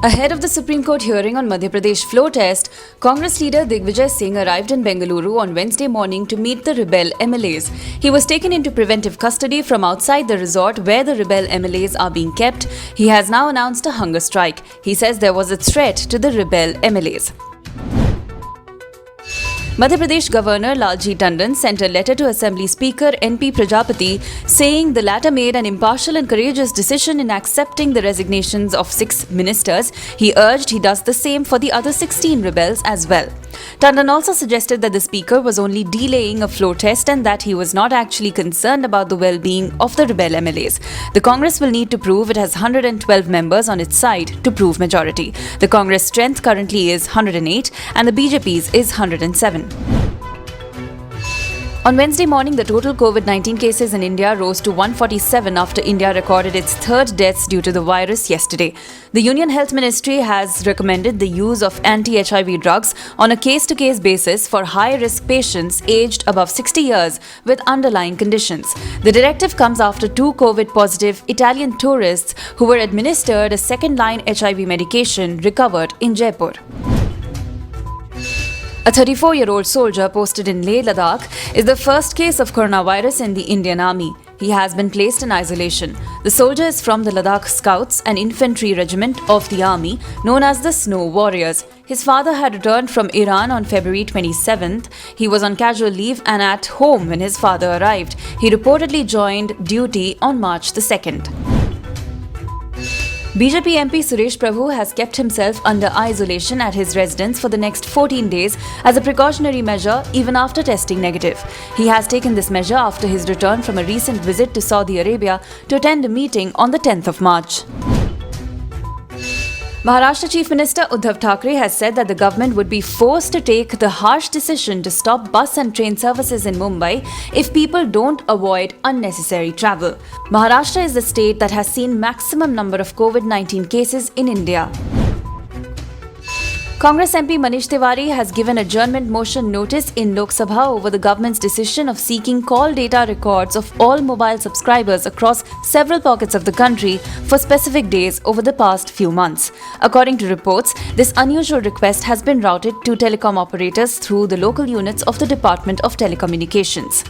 Ahead of the Supreme Court hearing on Madhya Pradesh floor test, Congress leader Digvijay Singh arrived in Bengaluru on Wednesday morning to meet the rebel MLAs. He was taken into preventive custody from outside the resort where the rebel MLAs are being kept. He has now announced a hunger strike. He says there was a threat to the rebel MLAs. Madhya Pradesh Governor Lalji Tandon sent a letter to Assembly Speaker N.P. Prajapati saying the latter made an impartial and courageous decision in accepting the resignations of 6 ministers. He urged he does the same for the other 16 rebels as well. Tandon also suggested that the Speaker was only delaying a floor test and that he was not actually concerned about the well-being of the rebel MLAs. The Congress will need to prove it has 112 members on its side to prove majority. The Congress strength currently is 108 and the BJP's is 107. On Wednesday morning, the total COVID-19 cases in India rose to 147 after India recorded its third deaths due to the virus yesterday. The Union Health Ministry has recommended the use of anti-HIV drugs on a case-to-case basis for high-risk patients aged above 60 years with underlying conditions. The directive comes after 2 COVID-positive Italian tourists who were administered a second-line HIV medication recovered in Jaipur. A 34-year-old soldier posted in Leh, Ladakh is the first case of coronavirus in the Indian Army. He has been placed in isolation. The soldier is from the Ladakh Scouts, an infantry regiment of the army known as the Snow Warriors. His father had returned from Iran on February 27th. He was on casual leave and at home when his father arrived. He reportedly joined duty on March the 2nd. BJP MP Suresh Prabhu has kept himself under isolation at his residence for the next 14 days as a precautionary measure even after testing negative. He has taken this measure after his return from a recent visit to Saudi Arabia to attend a meeting on the 10th of March. Maharashtra Chief Minister Uddhav Thackeray has said that the government would be forced to take the harsh decision to stop bus and train services in Mumbai if people don't avoid unnecessary travel. Maharashtra is the state that has seen maximum number of COVID-19 cases in India. Congress MP Manish Tiwari has given adjournment motion notice in Lok Sabha over the government's decision of seeking call data records of all mobile subscribers across several pockets of the country for specific days over the past few months. According to reports, this unusual request has been routed to telecom operators through the local units of the Department of Telecommunications.